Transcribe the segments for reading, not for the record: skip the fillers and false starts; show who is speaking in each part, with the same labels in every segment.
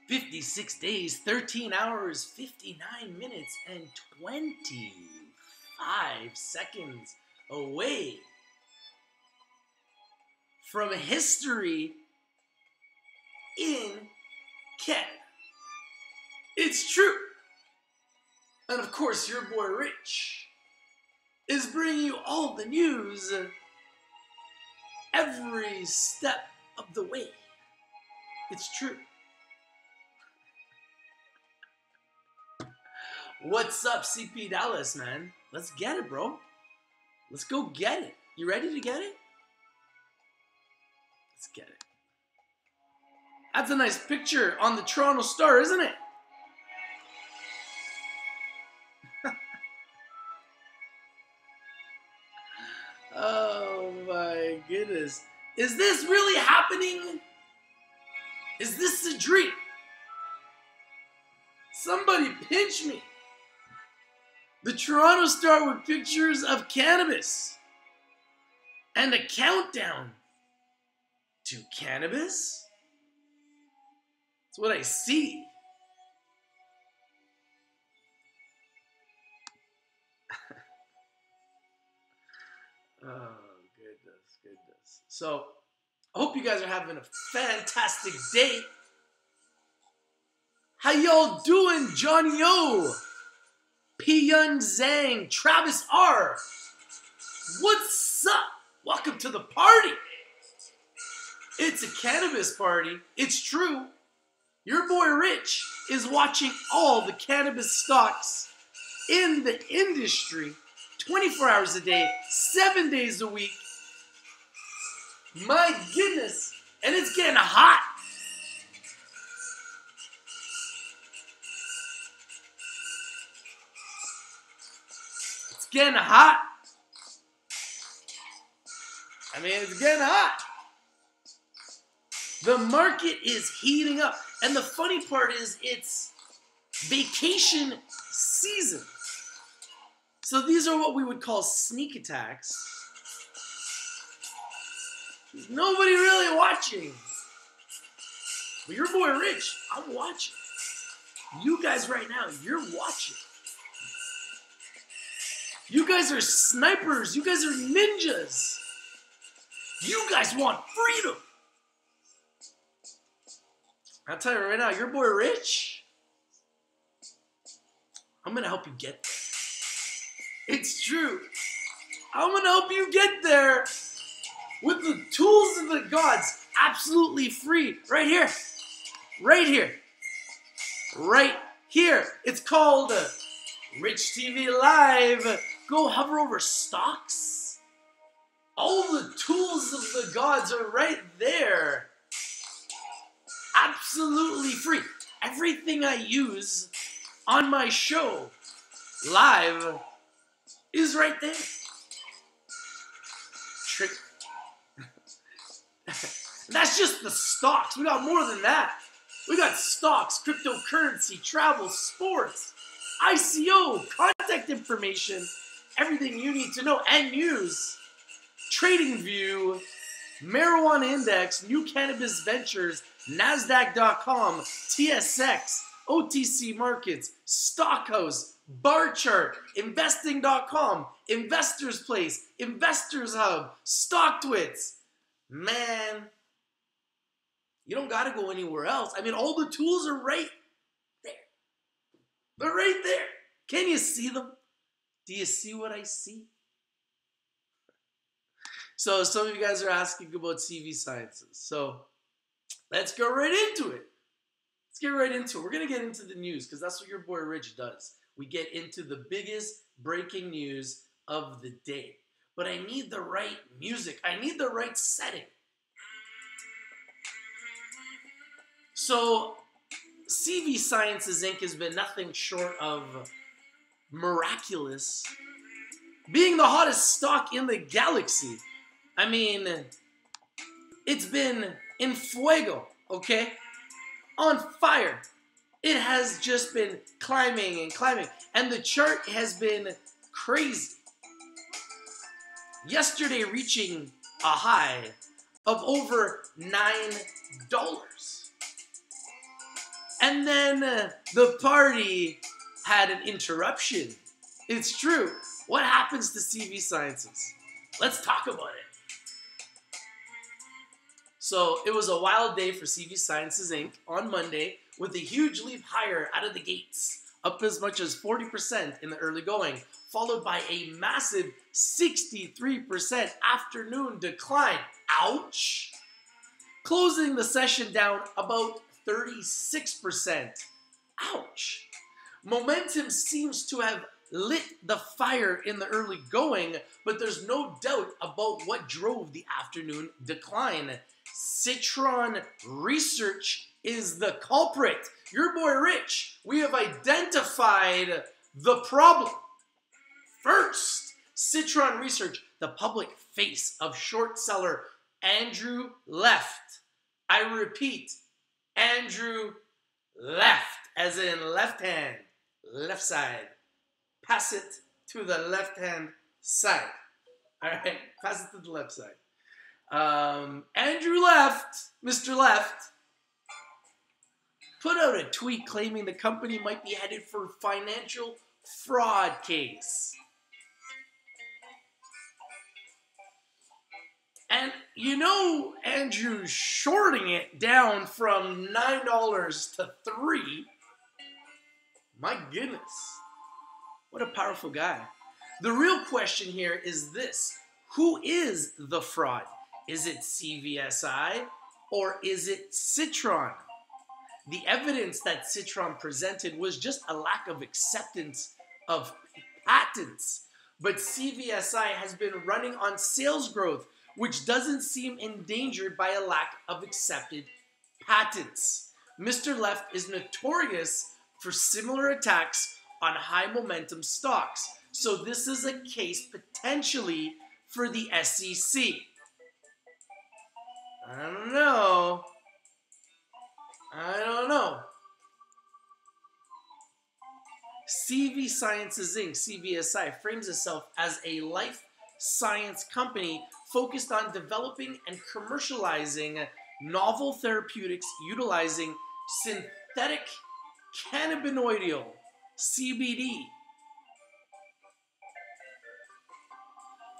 Speaker 1: 56 days, 13 hours, 59 minutes, and 25 seconds away from history in Canada. It's true. And of course, your boy Rich is bringing you all the news every step of the way. It's true. What's up, CP Dallas, man? Let's get it, bro. Let's go get it. You ready to get it? Let's get it. That's a nice picture on the Toronto Star, isn't it? Oh my goodness. Is this really happening? Is this a dream? Somebody pinch me. The Toronto Star with pictures of cannabis and a countdown to cannabis? That's what I see. Oh, goodness. So, I hope you guys are having a fantastic day. How y'all doing, Johnny O? P-Yun Zhang, Travis R. What's up? Welcome to the party. It's a cannabis party. It's true. Your boy Rich is watching all the cannabis stocks in the industry 24 hours a day, 7 days a week. My goodness. And it's getting hot. It's getting hot. I mean, it's getting hot. The market is heating up. And the funny part is it's vacation season. So these are what we would call sneak attacks. There's nobody really watching. But your boy Rich, I'm watching. You guys right now, you're watching. You guys are snipers. You guys are ninjas. You guys want freedom. I'll tell you right now, your boy Rich, I'm going to help you get there. It's true. I'm going to help you get there with the tools of the gods, absolutely free, right here. Right here. Right here. It's called Rich TV Live. Go hover over stocks. All the tools of the gods are right there. Absolutely free. Everything I use on my show live is right there. Trick. That's just the stocks. We got more than that. We got stocks, cryptocurrency, travel, sports, ICO, contact information, everything you need to know and use. Trading View, Marijuana Index, New Cannabis Ventures, NASDAQ.com, TSX, OTC Markets, Stockhouse, Bar Chart, Investing.com, Investors Place, Investors Hub, StockTwits. Man, you don't got to go anywhere else. I mean, all the tools are right there. They're right there. Can you see them? Do you see what I see? So some of you guys are asking about CV Sciences. So let's go right into it. Let's get right into it. We're going to get into the news because that's what your boy Rich does. We get into the biggest breaking news of the day. But I need the right music. I need the right setting. So CV Sciences Inc. has been nothing short of miraculous, being the hottest stock in the galaxy. I mean, it's been in fuego, okay? On fire. It has just been climbing and climbing. And the chart has been crazy. Yesterday reaching a high of over $9. And then the party had an interruption. It's true. What happens to CV Sciences? Let's talk about it. So it was a wild day for CV Sciences Inc. on Monday with a huge leap higher out of the gates, up as much as 40% in the early going, followed by a massive 63% afternoon decline. Ouch! Closing the session down about 36%. Ouch! Momentum seems to have lit the fire in the early going, but there's no doubt about what drove the afternoon decline. Citron Research is the culprit. Your boy Rich, we have identified the problem. First, Citron Research, the public face of short seller Andrew Left. I repeat, Andrew Left, as in left hand, left side. Pass it to the left hand side. All right, pass it to the left side. Andrew Left, Mr. Left, put out a tweet claiming the company might be headed for a financial fraud case. And you know Andrew's shorting it down from $9 to $3. My goodness. What a powerful guy. The real question here is this. Who is the fraud? Is it CVSI or is it Citron? The evidence that Citron presented was just a lack of acceptance of patents. But CVSI has been running on sales growth, which doesn't seem endangered by a lack of accepted patents. Mr. Left is notorious for similar attacks on high momentum stocks. So this is a case potentially for the SEC. I don't know. CV Sciences Inc., CVSI, frames itself as a life science company focused on developing and commercializing novel therapeutics utilizing synthetic cannabinoid oil, CBD.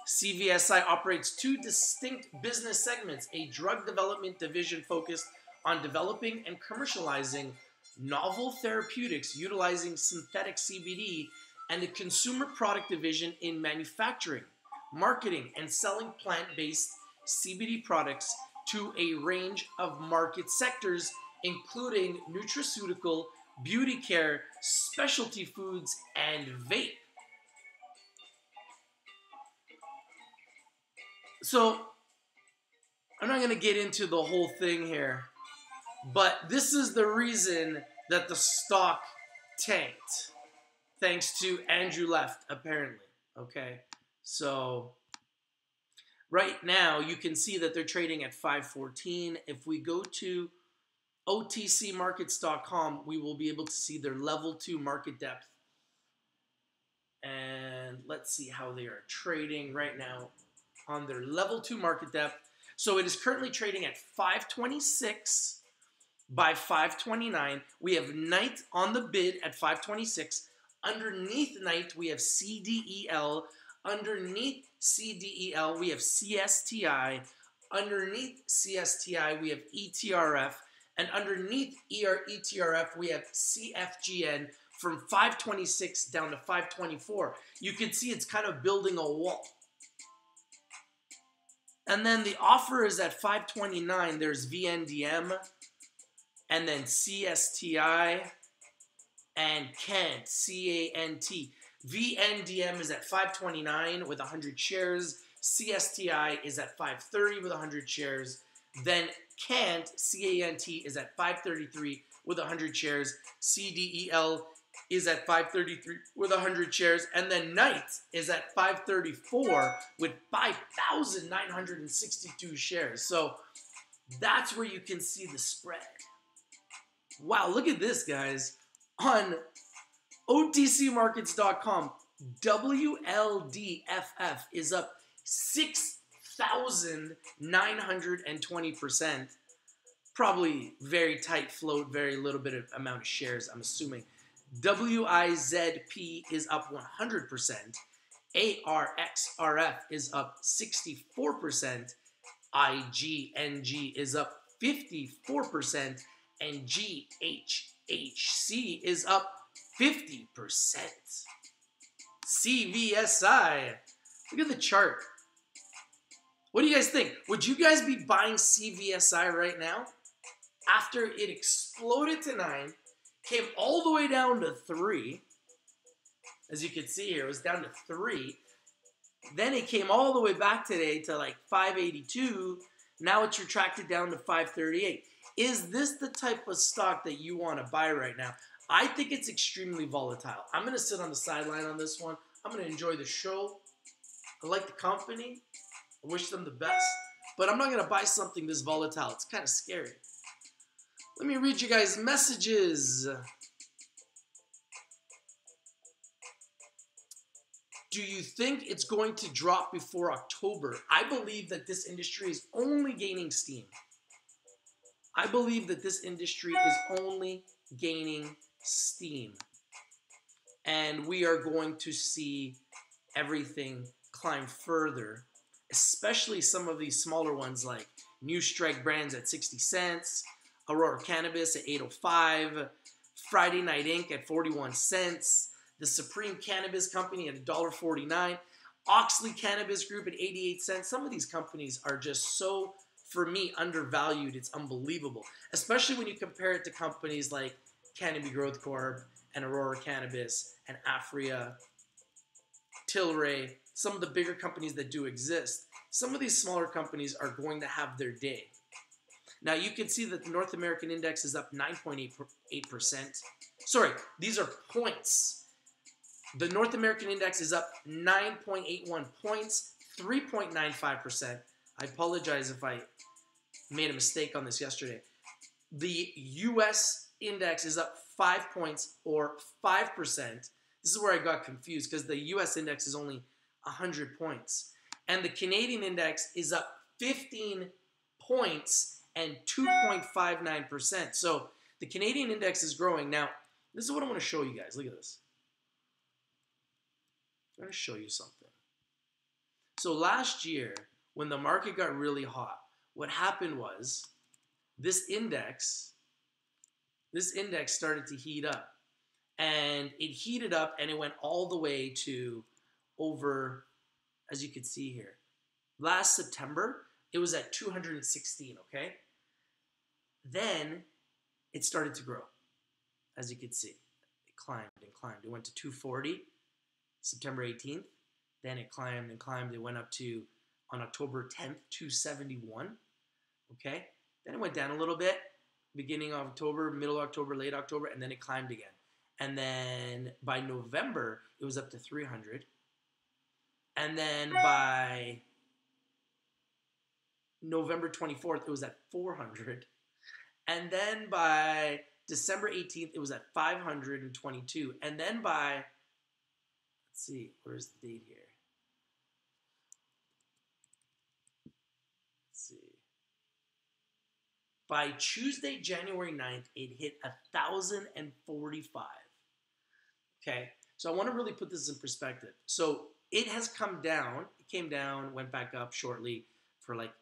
Speaker 1: CVSI operates two distinct business segments, a drug development division focused on developing and commercializing novel therapeutics utilizing synthetic CBD, and a consumer product division in manufacturing, marketing, and selling plant-based CBD products to a range of market sectors, including nutraceutical, beauty care, specialty foods, and vape. So, I'm not going to get into the whole thing here, but this is the reason that the stock tanked, thanks to Andrew Left, apparently. Okay, so right now you can see that they're trading at 514. If we go to OTCmarkets.com, we will be able to see their level 2 market depth. And let's see how they are trading right now on their level 2 market depth. So it is currently trading at 526 by 529. We have Night on the bid at 526. Underneath Night, we have CDEL. Underneath CDEL, we have CSTI. Underneath CSTI, we have ETRF. And underneath ETRF, we have CFGN from 526 down to 524. You can see it's kind of building a wall. And then the offer is at 529. There's VNDM, and then CSTI, and Cant, C-A-N-T. VNDM is at 529 with 100 shares. CSTI is at 530 with 100 shares. Then Cant, C-A-N-T, is at 533 with 100 shares. CDEL is at 533 with 100 shares. And then Night is at 534 with 5,962 shares. So that's where you can see the spread. Wow, look at this, guys. On OTCmarkets.com, WLDFF is up 6,920%. probably very tight float, very little bit of amount of shares, I'm assuming. WIZP is up 100%. ARXRF is up 64%. IGNG is up 54%. And GHHC is up 50%. CVSI. Look at the chart. What do you guys think? Would you guys be buying CVSI right now? After it exploded to 9, came all the way down to 3. As you can see here, it was down to 3. Then it came all the way back today to like 582. Now it's retracted down to 538. Is this the type of stock that you want to buy right now? I think it's extremely volatile. I'm going to sit on the sideline on this one. I'm going to enjoy the show. I like the company. I wish them the best. But I'm not going to buy something this volatile. It's kind of scary. Let me read you guys' messages. Do you think it's going to drop before October? I believe that this industry is only gaining steam. I believe that this industry is only gaining steam. And we are going to see everything climb further, especially some of these smaller ones like New Strike Brands at 60 cents, Aurora Cannabis at 8.05, Friday Night Inc. at 41 cents, the Supreme Cannabis Company at $1.49, Oxley Cannabis Group at 88 cents. Some of these companies are just so, for me, undervalued. It's unbelievable, especially when you compare it to companies like Canopy Growth Corp and Aurora Cannabis and Afria, Tilray, some of the bigger companies that do exist. Some of these smaller companies are going to have their day. Now, you can see that the North American index is up 9.8%. Sorry, these are points. The North American index is up 9.81 points, 3.95%. I apologize if I made a mistake on this yesterday. The U.S. index is up 5 points, or 5%. This is where I got confused because the U.S. index is only 100 points. And the Canadian index is up 15 points and 2.59%. So the Canadian index is growing. Now, this is what I want to show you guys. Look at this. I'm going to show you something. So last year, when the market got really hot, what happened was this index started to heat up. And it heated up and it went all the way to over, as you can see here. Last September, it was at 216, okay? Then it started to grow, as you can see. It climbed and climbed. It went to 240, September 18th. Then it climbed and climbed. It went up to, on October 10th, 271, okay? Then it went down a little bit, beginning of October, middle of October, late October, and then it climbed again. And then by November, it was up to 300. And then by November 24th, it was at 400. And then by December 18th, it was at 522. And then by, let's see, where's the date here? Let's see. By Tuesday, January 9th, it hit 1,045. Okay, so I want to really put this in perspective. So it has come down. It came down, went back up shortly for like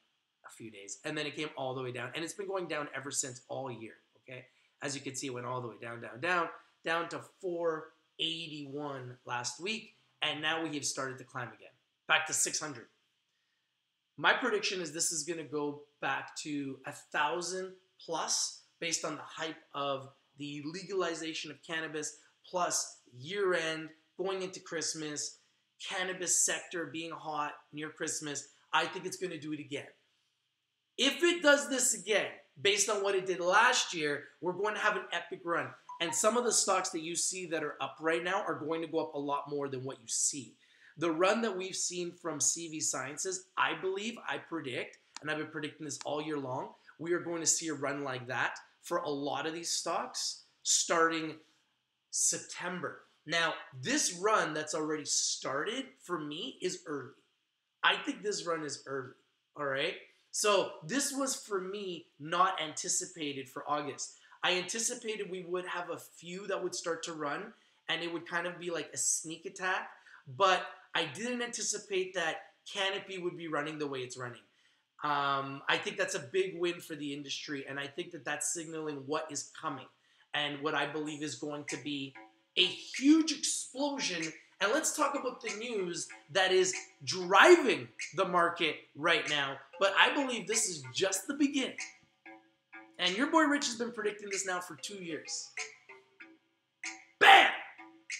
Speaker 1: a few days, and then it came all the way down, and it's been going down ever since all year. Okay, as you can see, it went all the way down, down, down, down to 481 last week, and now we have started to climb again, back to 600. My prediction is this is going to go back to 1,000 plus, based on the hype of the legalization of cannabis, plus year-end, going into Christmas, cannabis sector being hot near Christmas. I think it's going to do it again. If it does this again, based on what it did last year, we're going to have an epic run. And some of the stocks that you see that are up right now are going to go up a lot more than what you see. The run that we've seen from CV Sciences, I believe, I predict, and I've been predicting this all year long, we are going to see a run like that for a lot of these stocks starting September. Now, this run that's already started, for me, is early. I think this run is early, all right? So this was, for me, not anticipated for August. I anticipated we would have a few that would start to run, and it would kind of be like a sneak attack. But I didn't anticipate that Canopy would be running the way it's running. I think that's a big win for the industry, and I think that that's signaling what is coming and what I believe is going to be a huge explosion. And let's talk about the news that is driving the market right now. But I believe this is just the beginning. And your boy Rich has been predicting this now for 2 years. Bam!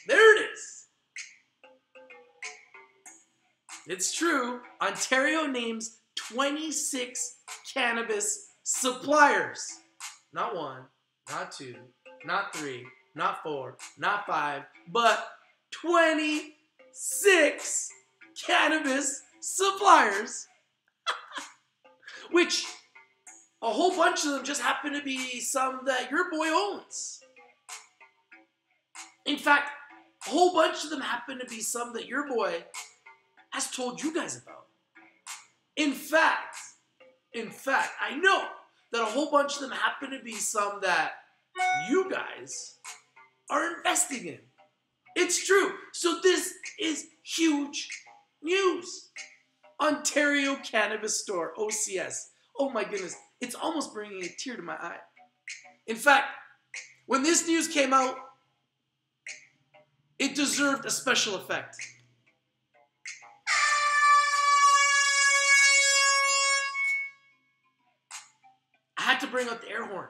Speaker 1: There it is. It's true. Ontario names 26 cannabis suppliers. Not 1, not 2, not 3, not 4, not 5, but 26 cannabis suppliers. Which a whole bunch of them just happen to be some that your boy owns. In fact, a whole bunch of them happen to be some that your boy has told you guys about. In fact, I know that a whole bunch of them happen to be some that you guys are investing in. It's true. So this is huge news. Ontario Cannabis Store, OCS. Oh my goodness. It's almost bringing a tear to my eye. In fact, when this news came out, it deserved a special effect. I had to bring out the air horn.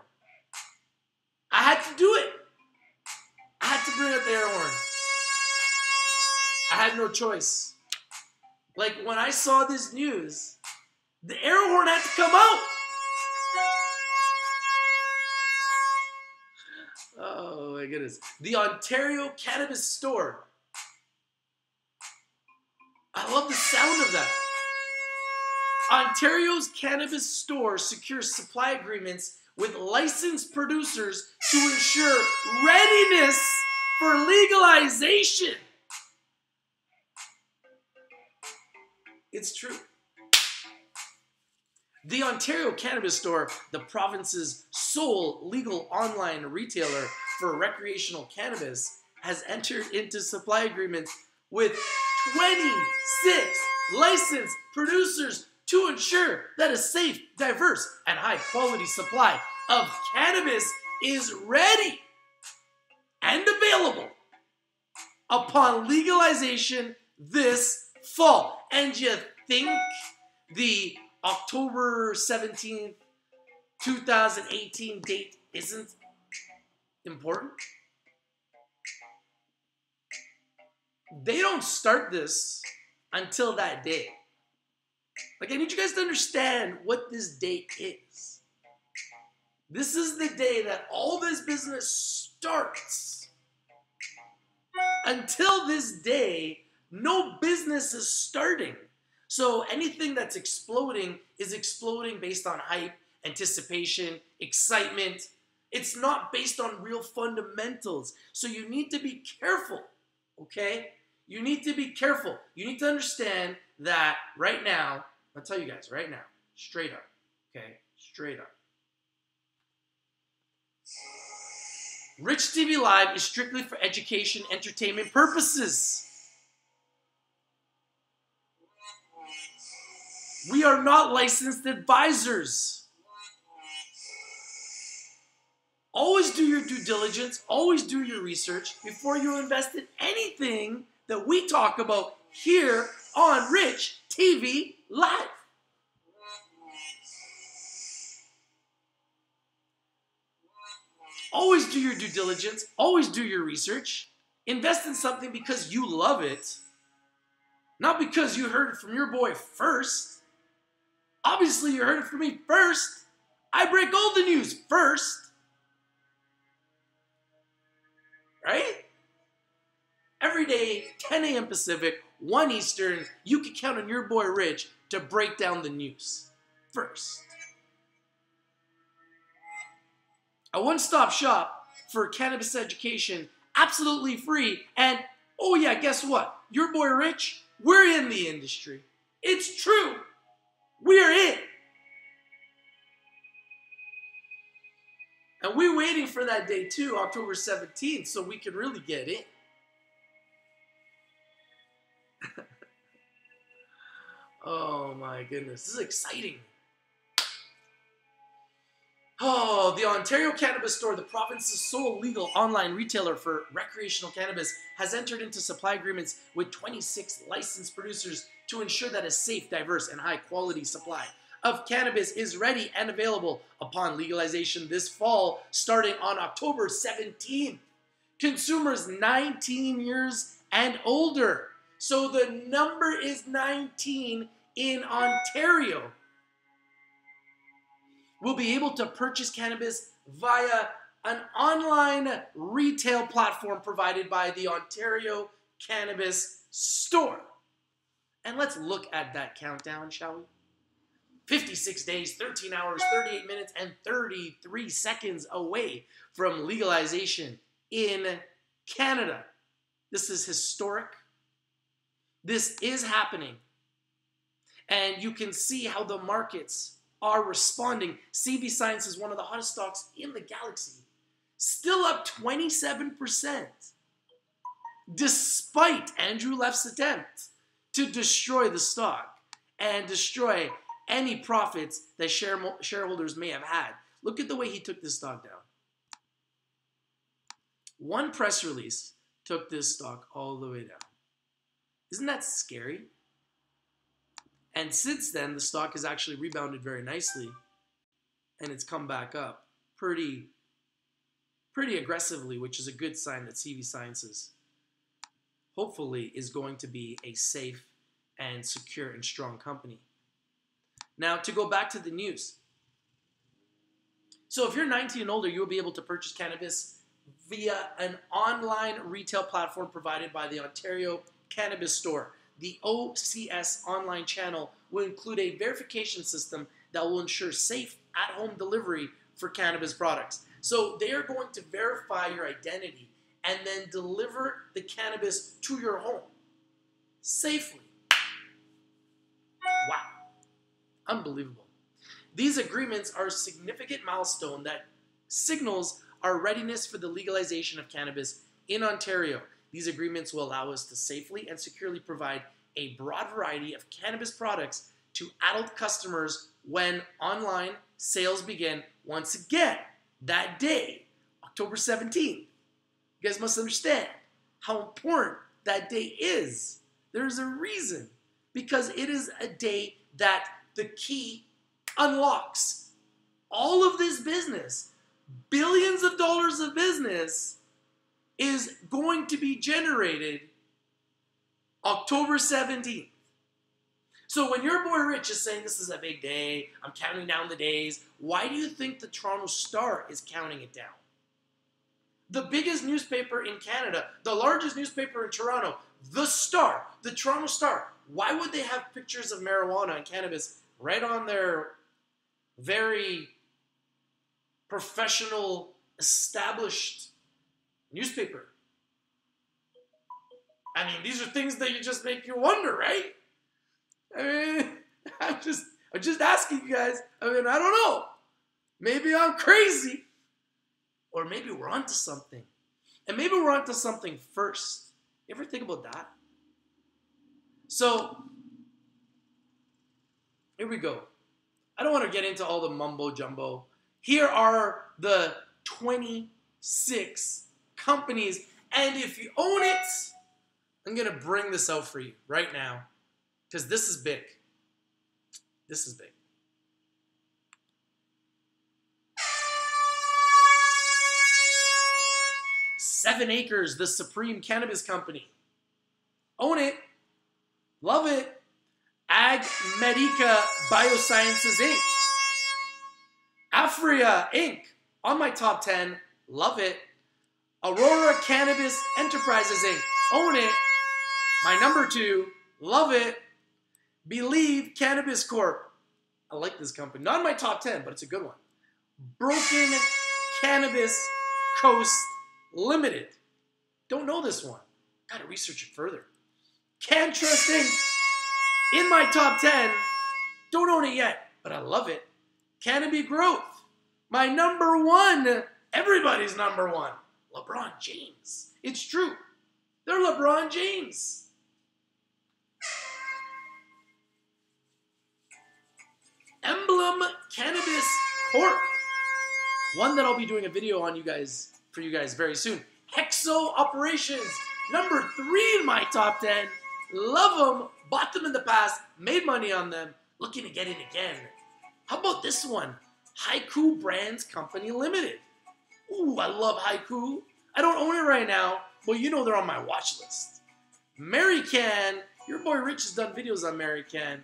Speaker 1: I had to do it. I had to bring out the air horn. I had no choice. Like, when I saw this news, the air horn had to come out. Oh my goodness. The Ontario Cannabis Store. I love the sound of that. Ontario's Cannabis Store secures supply agreements with licensed producers to ensure readiness for legalization. It's true. The Ontario Cannabis Store, the province's sole legal online retailer for recreational cannabis, has entered into supply agreements with 26 licensed producers to ensure that a safe, diverse, and high-quality supply of cannabis is ready and available upon legalization this fall. And you think the October 17th, 2018 date isn't important? They don't start this until that day. Like, I need you guys to understand what this date is. This is the day that all this business starts. Until this day, no business is starting. So anything that's exploding is exploding based on hype, anticipation, excitement. It's not based on real fundamentals. So you need to be careful, okay? You need to be careful. You need to understand that right now, I'll tell you guys right now, straight up, okay? Straight up. richtvlive is strictly for education, entertainment purposes. We are not licensed advisors. Always do your due diligence. Always do your research before you invest in anything that we talk about here on Rich TV Live. Always do your due diligence. Always do your research. Invest in something because you love it, not because you heard it from your boy first. Obviously, you heard it from me first. I break all the news first. Right? Every day, 10 a.m. Pacific, 1 Eastern, you can count on your boy Rich to break down the news first. A one-stop shop for cannabis education, absolutely free. And, oh yeah, guess what? Your boy Rich, we're in the industry. It's true. We're in. And we're waiting for that day too, October 17th, so we can really get in. Oh my goodness, this is exciting. Oh, the Ontario Cannabis Store, the province's sole legal online retailer for recreational cannabis, has entered into supply agreements with 26 licensed producers to ensure that a safe, diverse, and high-quality supply of cannabis is ready and available upon legalization this fall, starting on October 17th. Consumers 19 years and older. So the number is 19 in Ontario. Will be able to purchase cannabis via an online retail platform provided by the Ontario Cannabis Store. And let's look at that countdown, shall we? 56 days, 13 hours, 38 minutes, and 33 seconds away from legalization in Canada. This is historic. This is happening. And you can see how the markets are responding. CV Science is one of the hottest stocks in the galaxy. Still up 27%. Despite Andrew Left's attempt to destroy the stock and destroy any profits that shareholders may have had. Look at the way he took this stock down. One press release took this stock all the way down. Isn't that scary? And since then, the stock has actually rebounded very nicely, and it's come back up pretty aggressively, which is a good sign that CV Sciences hopefully is going to be a safe and secure and strong company. Now, to go back to the news. So if you're 19 and older, you'll be able to purchase cannabis via an online retail platform provided by the Ontario Cannabis Store. The OCS online channel will include a verification system that will ensure safe at-home delivery for cannabis products. So they are going to verify your identity and then deliver the cannabis to your home safely. Wow. Unbelievable. These agreements are a significant milestone that signals our readiness for the legalization of cannabis in Ontario. These agreements will allow us to safely and securely provide a broad variety of cannabis products to adult customers when online sales begin once again that day, October 17th. You guys must understand how important that day is. There's a reason, because it is a day that the key unlocks all of this business. Billions of dollars of business is going to be generated October 17th. So when your boy Rich is saying this is a big day, I'm counting down the days, why do you think the Toronto Star is counting it down? The biggest newspaper in Canada, the largest newspaper in Toronto, the Star, the Toronto Star, why would they have pictures of marijuana and cannabis right on their very professional, established newspaper? I mean, these are things that you just make you wonder, right? I mean, I'm just asking you guys. I mean, I don't know. Maybe I'm crazy. Or maybe we're onto something. And maybe we're onto something first. You ever think about that? So, here we go. I don't want to get into all the mumbo jumbo. Here are the 26 companies. And if you own it, I'm going to bring this out for you right now, because this is big. This is big. Seven Acres, the Supreme Cannabis Company. Own it. Love it. Ag Medica Biosciences Inc. Afria Inc. On my top 10. Love it. Aurora Cannabis Enterprises Inc. Own it. My number 2. Love it. Believe Cannabis Corp. I like this company. Not in my top 10, but it's a good one. Broken Cannabis Coast Limited. Don't know this one. Got to research it further. CanTrust Inc. In my top 10. Don't own it yet, but I love it. Canopy Growth. My number 1 Everybody's number one. LeBron James. It's true. They're LeBron James. Emblem Cannabis Corp. One that I'll be doing a video on for you guys very soon. Hexo Operations. Number 3 in my top 10. Love them. Bought them in the past. Made money on them. Looking to get in again. How about this one? Haiku Brands Company Limited. Ooh, I love Haiku. I don't own it right now, but you know they're on my watch list. Marican. Your boy Rich has done videos on Marican.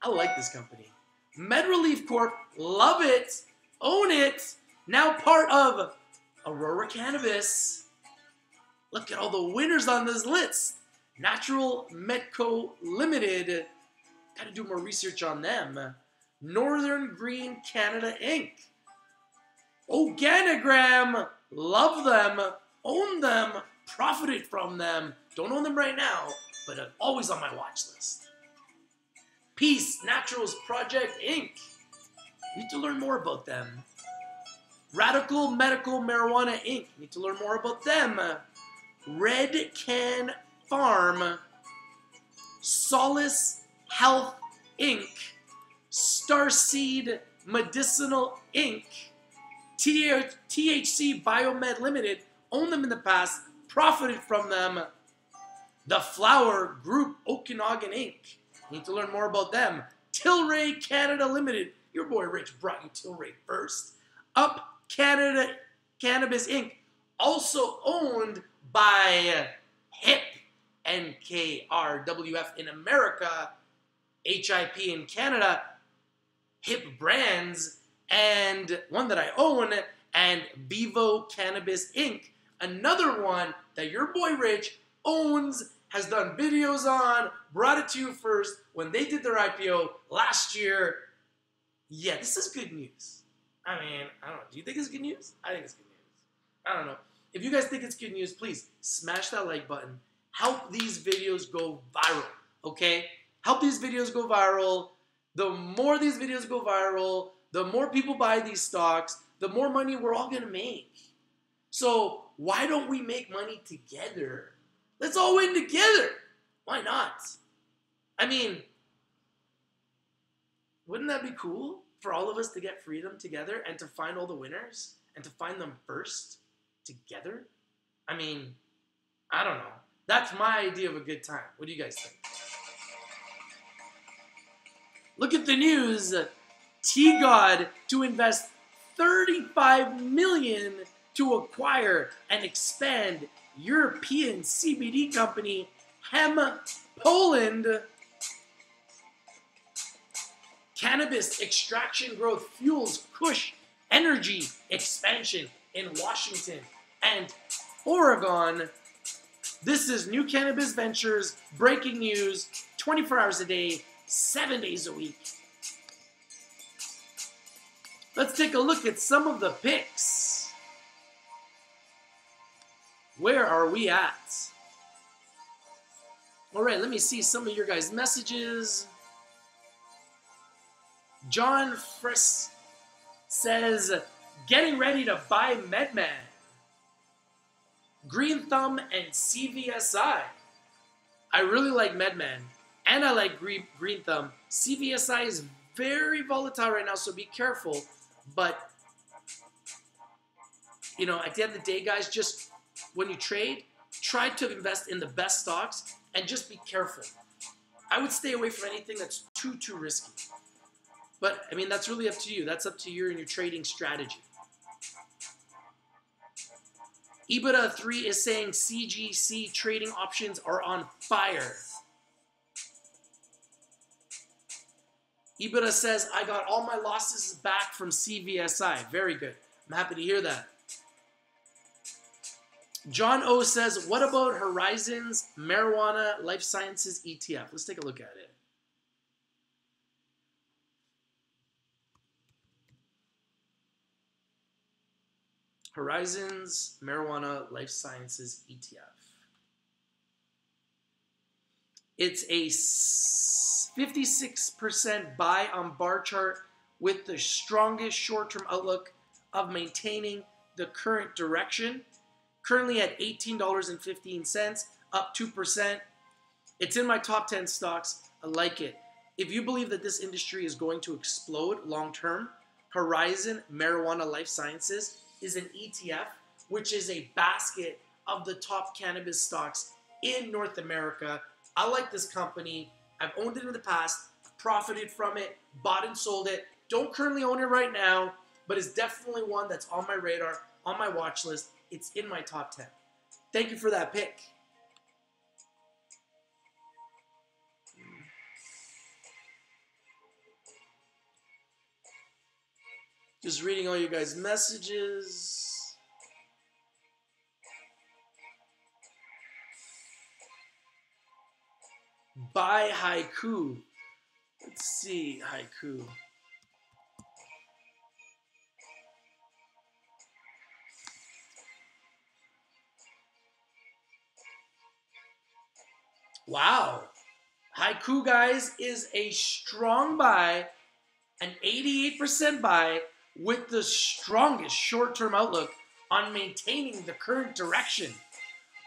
Speaker 1: I like this company. MedRelief Corp. Love it. Own it. Now part of Aurora Cannabis. Look at all the winners on this list. Natural Medco Limited. Got to do more research on them. Northern Green Canada Inc. Organigram. Love them. Own them. Profited from them. Don't own them right now, but always on my watch list. Peace Naturals Project Inc. Need to learn more about them. Radical Medical Marijuana Inc. Need to learn more about them. Red Can Farm. Solace Health Inc. Starseed Medicinal Inc. THC Biomed Limited. Owned them in the past. Profited from them. The Flower Group Okanagan Inc. Need to learn more about them. Tilray Canada Limited. Your boy Rich brought you Tilray first. Up Canada Cannabis Inc. Also owned by HIP, NKRWF in America, HIP in Canada, HIP Brands, and one that I own, and Vivo Cannabis Inc. Another one that your boy Rich owns, has done videos on, brought it to you first when they did their IPO last year. Yeah, this is good news. I mean, I don't know. Do you think it's good news? I think it's good news. I don't know. If you guys think it's good news, please smash that like button. Help these videos go viral, okay? Help these videos go viral. The more these videos go viral, the more people buy these stocks, the more money we're all going to make. So why don't we make money together? Let's all win together. Why not? I mean, wouldn't that be cool for all of us to get freedom together and to find all the winners and to find them first together? I mean, I don't know. That's my idea of a good time. What do you guys think? Look at the news. T-God to invest $35 million to acquire and expand European CBD company Hem Poland. Cannabis extraction growth fuels Kush energy expansion in Washington and Oregon. This is New Cannabis Ventures, breaking news, 24 hours a day, 7 days a week. Let's take a look at some of the picks. Where are we at? All right, let me see some of your guys' messages. John Friss says, getting ready to buy MedMan. Green Thumb and CVSI. I really like MedMan, and I like Green Thumb. CVSI is very volatile right now, so be careful. But, you know, at the end of the day, guys, just when you trade, try to invest in the best stocks and just be careful. I would stay away from anything that's too risky. But, I mean, that's really up to you. That's up to you and your trading strategy. EBITDA 3 is saying CGC trading options are on fire. EBITDA says, I got all my losses back from CVSI. Very good. I'm happy to hear that. John O says, what about Horizons Marijuana Life Sciences ETF? Let's take a look at it. Horizons Marijuana Life Sciences ETF. It's a 56% buy on bar chart with the strongest short-term outlook of maintaining the current direction. Currently at $18.15, up 2%. It's in my top 10 stocks. I like it. If you believe that this industry is going to explode long term, Horizon Marijuana Life Sciences is an ETF, which is a basket of the top cannabis stocks in North America. I like this company. I've owned it in the past, profited from it, bought and sold it. Don't currently own it right now, but it's definitely one that's on my radar, on my watch list. It's in my top 10. Thank you for that pick. Just reading all you guys' messages. Buy Haiku. Let's see, Haiku. Wow. Haiku, guys, is a strong buy, an 88% buy with the strongest short-term outlook on maintaining the current direction.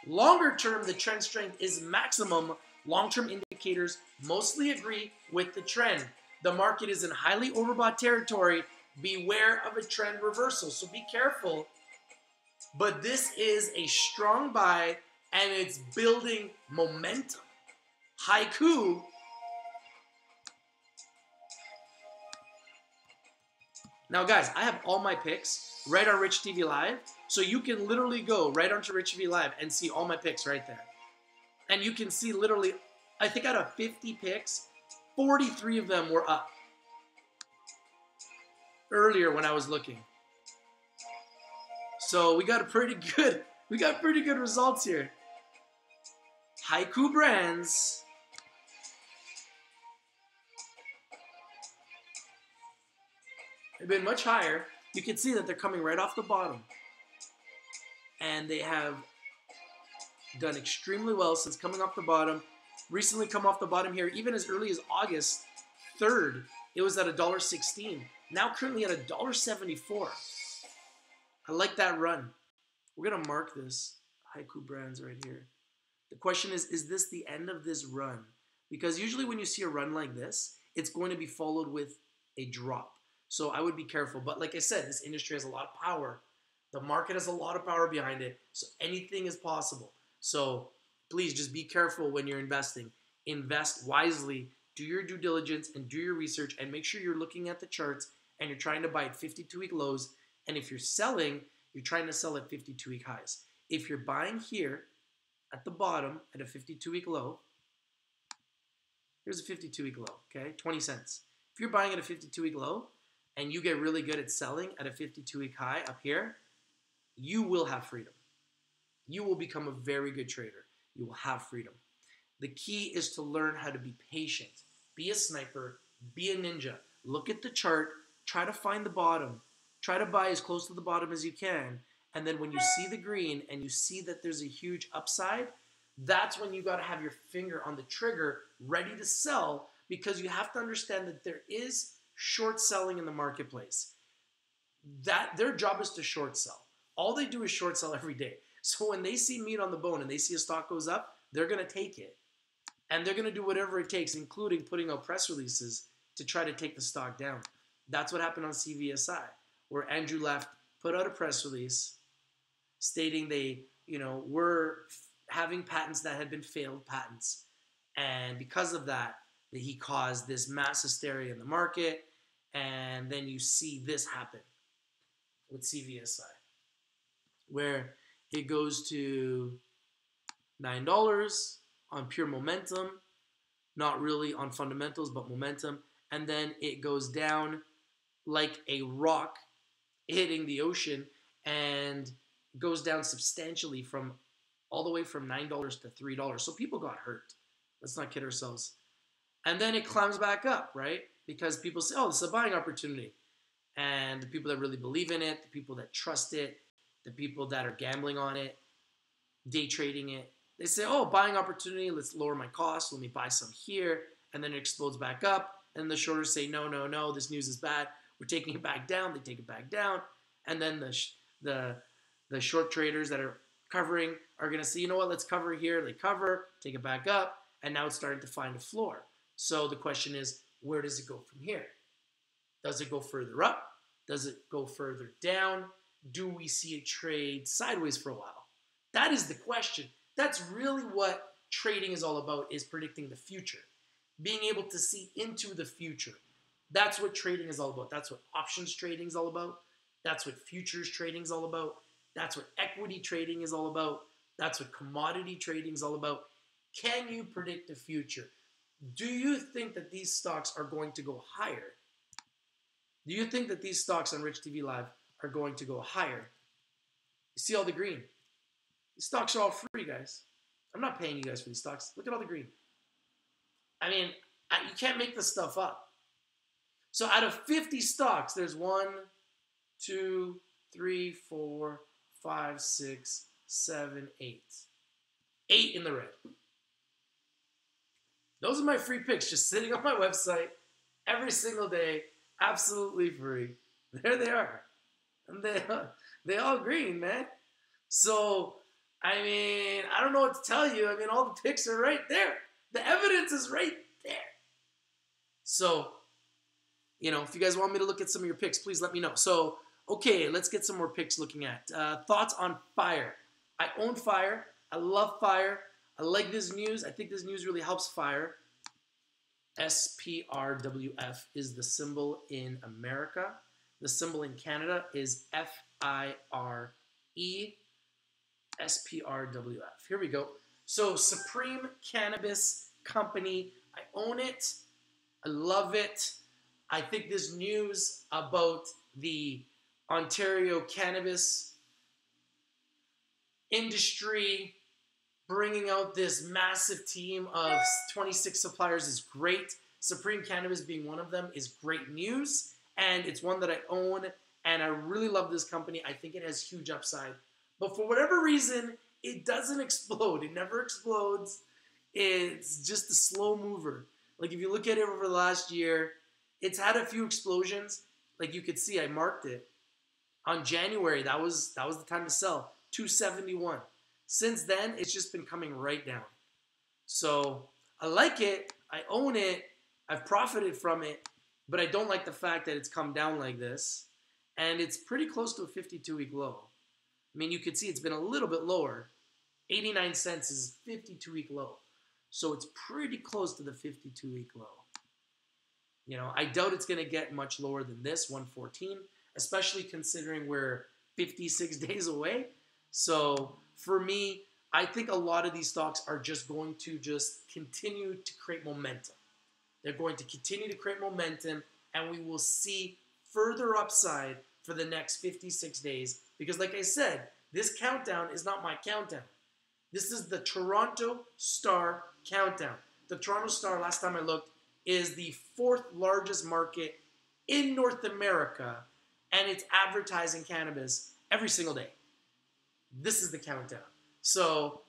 Speaker 1: Longer term, the trend strength is maximum. Long-term indicators mostly agree with the trend. The market is in highly overbought territory. Beware of a trend reversal, so be careful. But this is a strong buy, and it's building momentum. Haiku. Now, guys, I have all my picks right on Rich TV Live, so you can literally go right onto Rich TV Live and see all my picks right there. And you can see literally, I think out of 50 picks, 43 of them were up earlier when I was looking. So we got pretty good results here. Haiku Brands. They've been much higher. You can see that they're coming right off the bottom. And they have done extremely well since coming off the bottom. Recently come off the bottom here, even as early as August 3rd. It was at $1.16. Now currently at $1.74. I like that run. We're going to mark this. Haiku Brands right here. The question is this the end of this run? Because usually when you see a run like this, it's going to be followed with a drop. So I would be careful. But like I said, this industry has a lot of power. The market has a lot of power behind it. So anything is possible. So please just be careful when you're investing. Invest wisely. Do your due diligence and do your research. And make sure you're looking at the charts and you're trying to buy at 52-week lows. And if you're selling, you're trying to sell at 52-week highs. If you're buying here at the bottom at a 52-week low, here's a 52-week low, okay? 20 cents. If you're buying at a 52-week low, and you get really good at selling at a 52-week high up here, you will have freedom. You will become a very good trader. You will have freedom. The key is to learn how to be patient. Be a sniper. Be a ninja. Look at the chart. Try to find the bottom. Try to buy as close to the bottom as you can. And then when you see the green and you see that there's a huge upside, that's when you got to have your finger on the trigger ready to sell, because you have to understand that there is short selling in the marketplace. That their job is to short sell. All they do is short sell every day. So when they see meat on the bone and they see a stock goes up, they're going to take it. And they're going to do whatever it takes, including putting out press releases to try to take the stock down. That's what happened on CVSI, where Andrew Left put out a press release stating they, were having patents that had been failed patents. And because of that, he caused this mass hysteria in the market. And then you see this happen with CVSI, where it goes to $9 on pure momentum, not really on fundamentals, but momentum. And then it goes down like a rock hitting the ocean and goes down substantially from all the way from $9 to $3. So people got hurt. Let's not kid ourselves. And then it climbs back up, right? Because people say, oh, this is a buying opportunity. And the people that really believe in it, the people that trust it, the people that are gambling on it, day trading it, they say, oh, buying opportunity, let's lower my costs, let me buy some here. And then it explodes back up. And the shorters say, no, this news is bad. We're taking it back down. They take it back down. And then the short traders that are covering are going to say, you know what, let's cover here. They cover, take it back up, and now it's starting to find a floor. So the question is, where does it go from here? Does it go further up? Does it go further down? Do we see a trade sideways for a while? That is the question. That's really what trading is all about, is predicting the future. Being able to see into the future. That's what trading is all about. That's what options trading is all about. That's what futures trading is all about. That's what equity trading is all about. That's what commodity trading is all about. Can you predict the future? Do you think that these stocks are going to go higher? Do you think that these stocks on Rich TV Live are going to go higher? You see all the green? These stocks are all free, guys. I'm not paying you guys for these stocks. Look at all the green. I mean, you can't make this stuff up. So out of 50 stocks, there's 1, 2, 3, 4, 5, 6, 7, 8. 8 in the red. Those are my free picks just sitting on my website every single day, absolutely free. There they are. And they all green, man. So, I mean, I don't know what to tell you. I mean, all the picks are right there. The evidence is right there. So, you know, if you guys want me to look at some of your picks, please let me know. So, okay, let's get some more picks looking at. Thoughts on Fire. I own Fire. I love Fire. I like this news. I think this news really helps Fire. SPRWF is the symbol in America. The symbol in Canada is FIRE. SPRWF. Here we go. So, Supreme Cannabis Company. I own it. I love it. I think this news about the Ontario cannabis industry bringing out this massive team of 26 suppliers is great. Supreme Cannabis being one of them is great news, and it's one that I own, and I really love this company. I think it has huge upside. But for whatever reason, it doesn't explode. It never explodes. It's just a slow mover. Like if you look at it over the last year, it's had a few explosions. Like you could see, I marked it. On January, that was the time to sell. 271. Since then, it's just been coming right down. So I like it. I own it. I've profited from it. But I don't like the fact that it's come down like this. And it's pretty close to a 52-week low. I mean, you could see it's been a little bit lower. 89 cents is 52-week low. So it's pretty close to the 52-week low. You know, I doubt it's going to get much lower than this, 114, especially considering we're 56 days away. So for me, I think a lot of these stocks are just going to just continue to create momentum. They're going to continue to create momentum, and we will see further upside for the next 56 days. Because like I said, this countdown is not my countdown. This is the Toronto Star countdown. The Toronto Star, last time I looked, is the 4th largest market in North America, and it's advertising cannabis every single day. This is the countdown. So,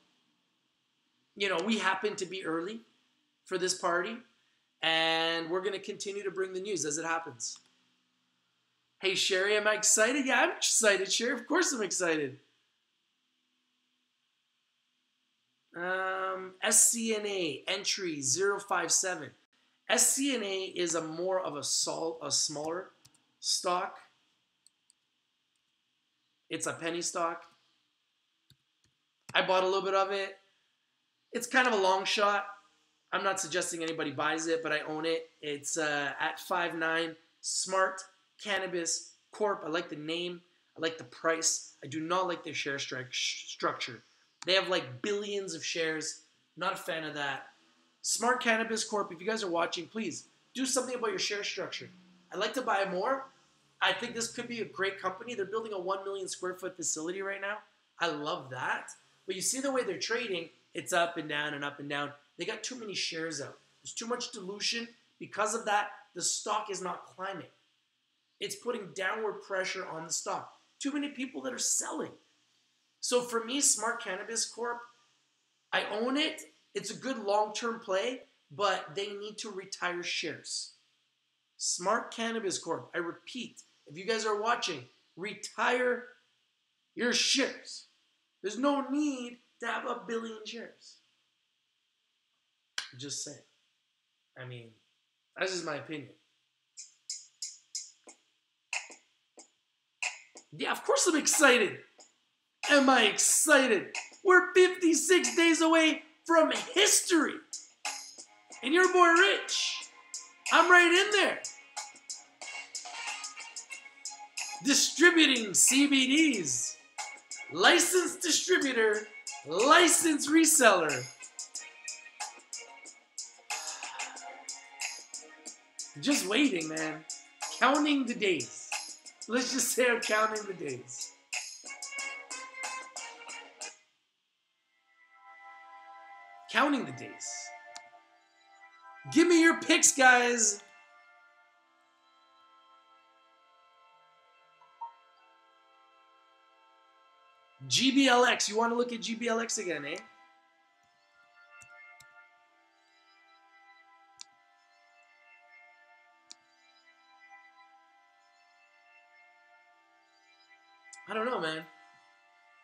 Speaker 1: you know, we happen to be early for this party, and we're going to continue to bring the news as it happens. Hey, Sherry, am I excited? Yeah, I'm excited, Sherry. Of course I'm excited. SCNA, entry 057. SCNA is a more of a smaller stock. It's a penny stock. I bought a little bit of it. It's kind of a long shot. I'm not suggesting anybody buys it, but I own it. It's at 5.9. Smart Cannabis Corp. I like the name. I like the price. I do not like their share structure. They have like billions of shares. Not a fan of that. Smart Cannabis Corp. If you guys are watching, please do something about your share structure. I'd like to buy more. I think this could be a great company. They're building a 1 million square foot facility right now. I love that. But you see the way they're trading, it's up and down and up and down. They got too many shares out. There's too much dilution. Because of that, the stock is not climbing. It's putting downward pressure on the stock. Too many people that are selling. So for me, Smart Cannabis Corp, I own it. It's a good long-term play, but they need to retire shares. Smart Cannabis Corp, I repeat, if you guys are watching, retire your shares. There's no need to have 1 billion shares. Just saying. I mean, that's just my opinion. Yeah, of course I'm excited. Am I excited? We're 56 days away from history. And your boy Rich, I'm right in there. Distributing CBDs. Licensed distributor, licensed reseller. Just waiting, man. Counting the days. Let's just say I'm counting the days. Counting the days. Give me your picks, guys. GBLX. You want to look at GBLX again, eh? I don't know, man.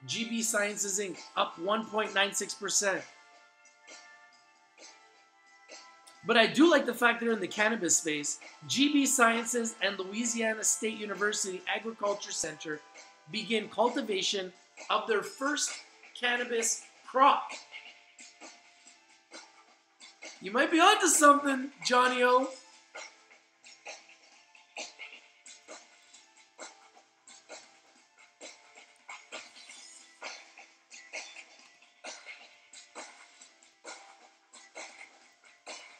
Speaker 1: GB Sciences Inc. up 1.96%. But I do like the fact that they're in the cannabis space. GB Sciences and Louisiana State University Agriculture Center begin cultivation of their first cannabis crop. You might be onto something, Johnny-O.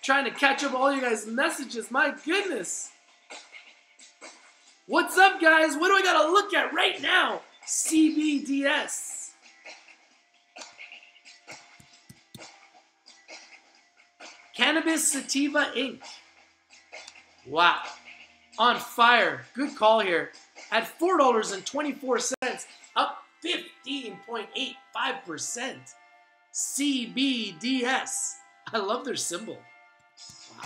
Speaker 1: Trying to catch up all you guys' messages. My goodness. What's up, guys? What do I got to look at right now? CBDS. Cannabis Sativa Inc. Wow. On fire. Good call here. At $4.24, up 15.85%. CBDS. I love their symbol. Wow.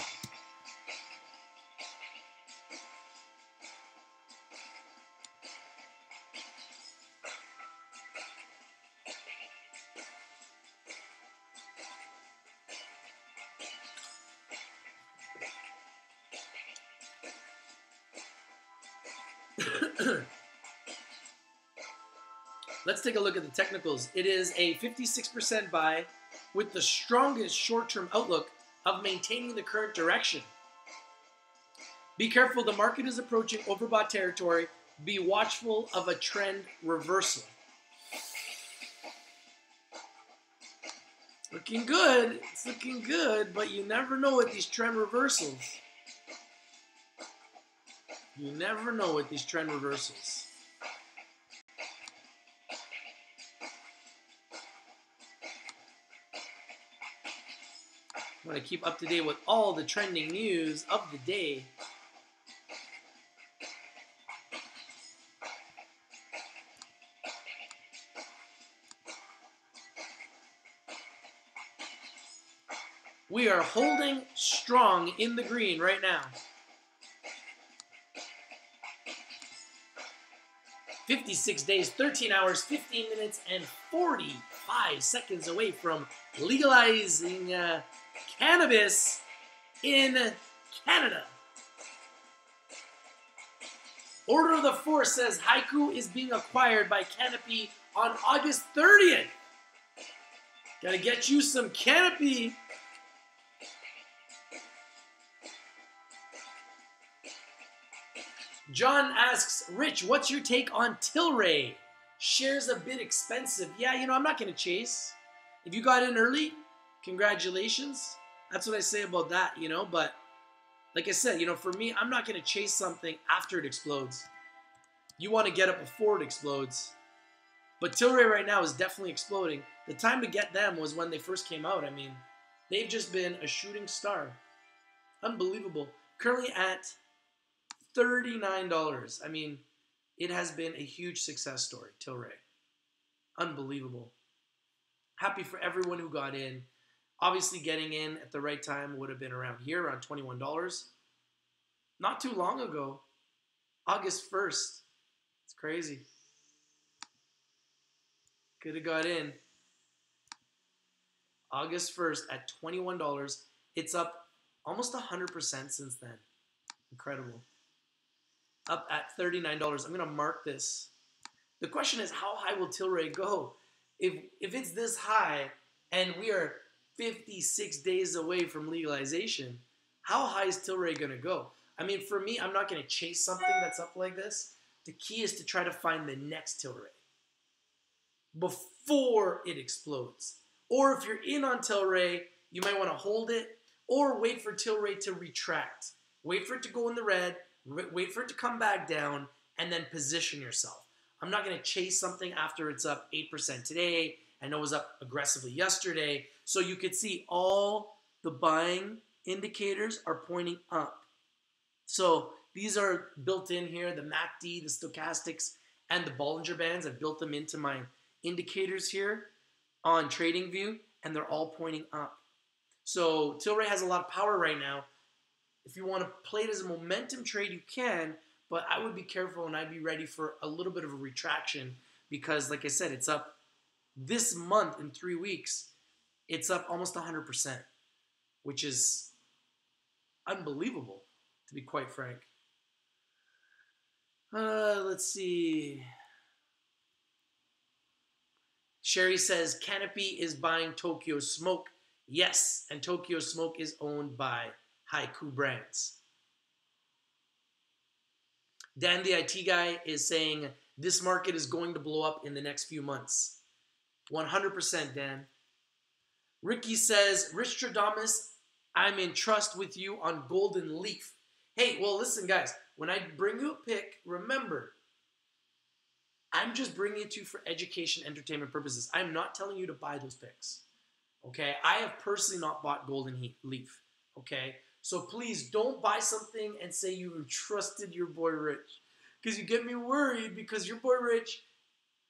Speaker 1: Let's take a look at the technicals. It is a 56% buy with the strongest short-term outlook of maintaining the current direction. Be careful, the market is approaching overbought territory. Be watchful of a trend reversal. Looking good. It's looking good, but you never know with these trend reversals. You never know with these trend reversals. I want to keep up to date with all the trending news of the day. We are holding strong in the green right now. 56 days, 13 hours, 15 minutes, and 45 seconds away from legalizing cannabis in Canada. Order of the Force says Haiku is being acquired by Canopy on August 30th. Gotta get you some Canopy. John asks, Rich, what's your take on Tilray? Shares a bit expensive. Yeah, I'm not going to chase. If you got in early, congratulations. That's what I say about that, But like I said, for me, I'm not going to chase something after it explodes. You want to get it before it explodes. But Tilray right now is definitely exploding. The time to get them was when they first came out. I mean, they've just been a shooting star. Unbelievable. Currently at $39. I mean, it has been a huge success story, Tilray. Unbelievable. Happy for everyone who got in. Obviously, getting in at the right time would have been around here, around $21. Not too long ago, August 1st. It's crazy. Could have got in. August 1st at $21. It's up almost 100% since then. Incredible. Up at $39. I'm going to mark this. The question is, how high will Tilray go? If it's this high and we are 56 days away from legalization, how high is Tilray going to go? I mean, for me, I'm not going to chase something that's up like this. The key is to try to find the next Tilray before it explodes. Or if you're in on Tilray, you might want to hold it or wait for Tilray to retract. Wait for it to go in the red, wait for it to come back down, and then position yourself. I'm not going to chase something after it's up 8% today. I know it was up aggressively yesterday. So you could see all the buying indicators are pointing up. So these are built in here, the MACD, the stochastics, and the Bollinger Bands. I've built them into my indicators here on TradingView, and they're all pointing up. So Tilray has a lot of power right now. If you want to play it as a momentum trade, you can, but I would be careful and I'd be ready for a little bit of a retraction because, like I said, it's up this month in 3 weeks. It's up almost 100%, which is unbelievable, to be quite frank. Let's see. Sherry says, Canopy is buying Tokyo Smoke. Yes, and Tokyo Smoke is owned by Haiku Brands. Dan the IT guy is saying, this market is going to blow up in the next few months. 100%, Dan. Ricky says, Rich Stradamus, I'm in trust with you on Golden Leaf. Hey, well, listen, guys. When I bring you a pick, remember, I'm just bringing it to you for education, entertainment purposes. I'm not telling you to buy those picks. Okay? I have personally not bought Golden Leaf. Okay? So please don't buy something and say you trusted your boy Rich. Because you get me worried because your boy Rich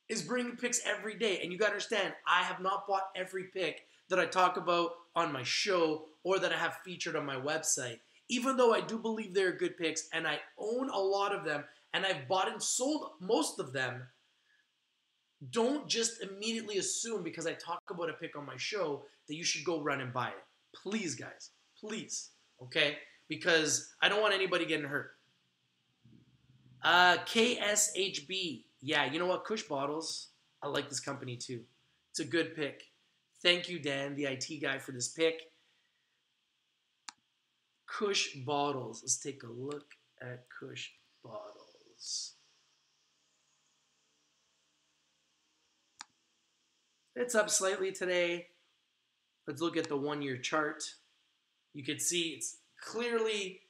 Speaker 1: is bringing picks every day. And you got to understand, I have not bought every pick that I talk about on my show or that I have featured on my website. Even though I do believe they're good picks and I own a lot of them and I've bought and sold most of them, don't just immediately assume because I talk about a pick on my show that you should go run and buy it. Please, guys. Please. Okay? Because I don't want anybody getting hurt. KSHB. Yeah, you know what? Kush Bottles. I like this company too. It's a good pick. Thank you, Dan, the IT guy, for this pick. Kush Bottles. Let's take a look at Kush Bottles. It's up slightly today. Let's look at the one-year chart. You can see it's clearly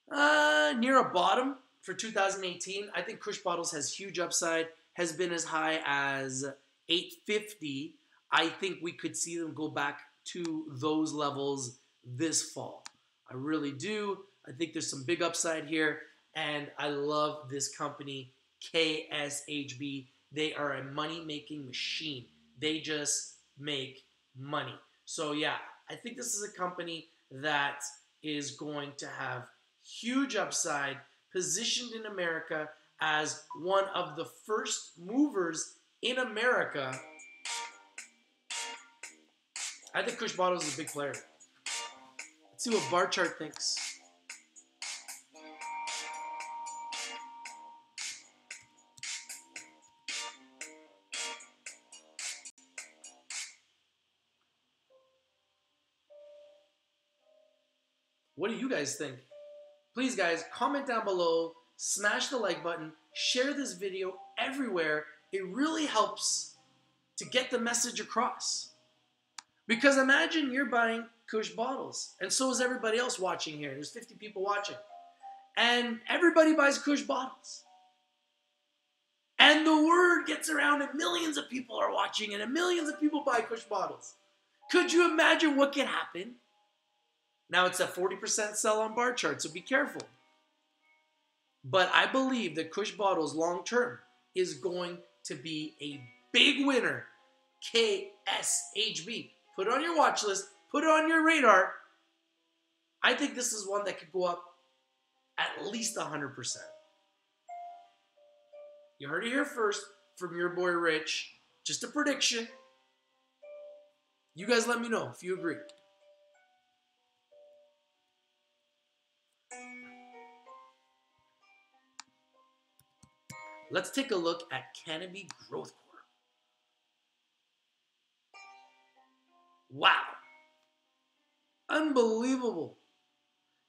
Speaker 1: near a bottom for 2018. I think Kush Bottles has huge upside, has been as high as 850. I think we could see them go back to those levels this fall. I really do. I think there's some big upside here, and I love this company, KSHB. They are a money-making machine. They just make money. So yeah, I think this is a company that is going to have huge upside, positioned in America as one of the first movers in America. I think Kush Bottles is a big player. Let's see what Bar Chart thinks. What do you guys think? Please, guys, comment down below, smash the like button, share this video everywhere. It really helps to get the message across. Because imagine you're buying Kush Bottles, and so is everybody else watching here. There's 50 people watching. And everybody buys Kush Bottles. And the word gets around and millions of people are watching and millions of people buy Kush Bottles. Could you imagine what could happen? Now it's a 40% sell on Bar Chart, so be careful. But I believe that Kush Bottles long term is going to be a big winner. KSHB. Put it on your watch list. Put it on your radar. I think this is one that could go up at least 100%. You heard it here first from your boy Rich. Just a prediction. You guys let me know if you agree. Let's take a look at Canopy Growth Corp. Wow. Unbelievable.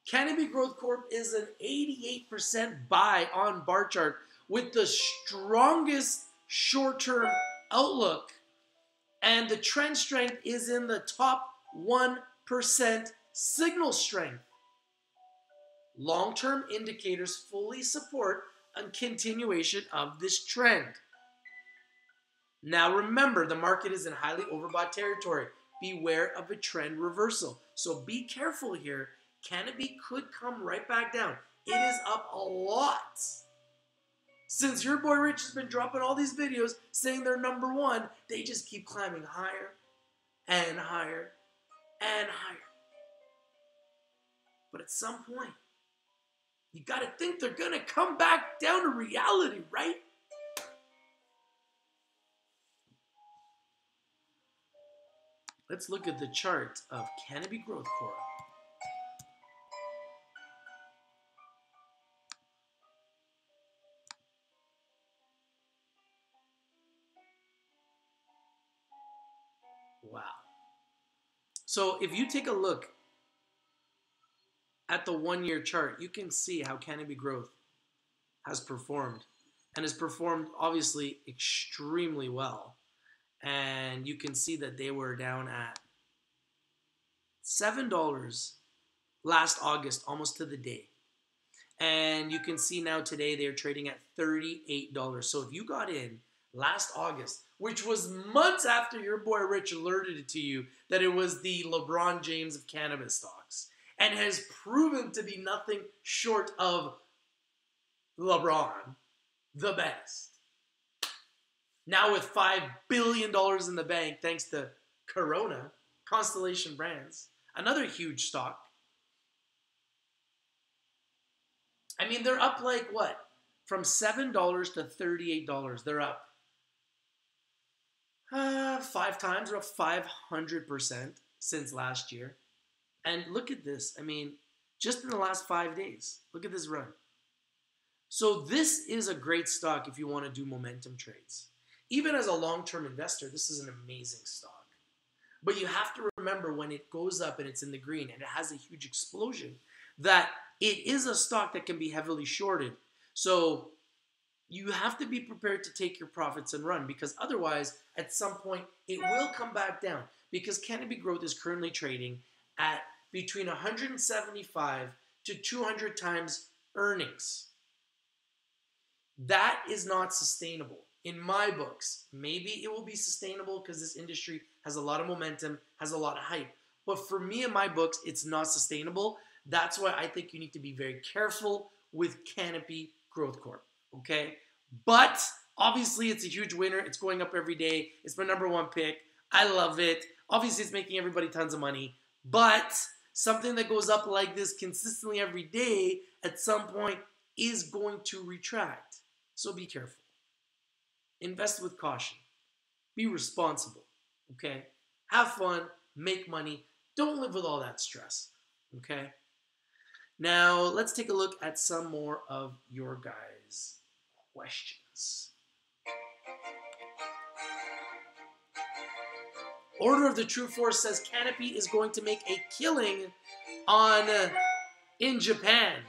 Speaker 1: Canopy Growth Corp is an 88% buy on bar chart with the strongest short-term outlook. And the trend strength is in the top 1% signal strength. Long-term indicators fully support a continuation of this trend. Now remember, the market is in highly overbought territory. Beware of a trend reversal. So be careful here. Canopy could come right back down. It is up a lot. Since your boy Rich has been dropping all these videos saying they're number one, they just keep climbing higher and higher and higher. But at some point, you got to think they're going to come back down to reality, right? Let's look at the chart of Canopy Growth Corp. Wow. So if you take a look at the 1-year chart, you can see how Canopy Growth has performed, and has performed obviously extremely well. And you can see that they were down at $7 last August, almost to the day. And you can see now today they're trading at $38. So if you got in last August, which was months after your boy Rich alerted it to you that it was the LeBron James of cannabis stocks, and has proven to be nothing short of LeBron, the best. Now with $5 billion in the bank, thanks to Corona, Constellation Brands, another huge stock. I mean, they're up like what? From $7 to $38. They're up 5 times. They're up 500% since last year. And look at this. I mean, just in the last 5 days, look at this run. So this is a great stock if you want to do momentum trades. Even as a long-term investor, this is an amazing stock. But you have to remember when it goes up and it's in the green and it has a huge explosion, that it is a stock that can be heavily shorted. So you have to be prepared to take your profits and run, because otherwise, at some point, it will come back down, because Canopy Growth is currently trading at between 175 to 200 times earnings. That is not sustainable. In my books, maybe it will be sustainable because this industry has a lot of momentum, has a lot of hype. But for me, in my books, it's not sustainable. That's why I think you need to be very careful with Canopy Growth Corp, okay? But obviously, it's a huge winner. It's going up every day. It's my #1 pick. I love it. Obviously, it's making everybody tons of money. But something that goes up like this consistently every day at some point is going to retract. So be careful. Invest with caution. Be responsible, okay? Have fun. Make money. Don't live with all that stress, okay? Now, let's take a look at some more of your guys' questions. Order of the True Force says Canopy is going to make a killing in Japan.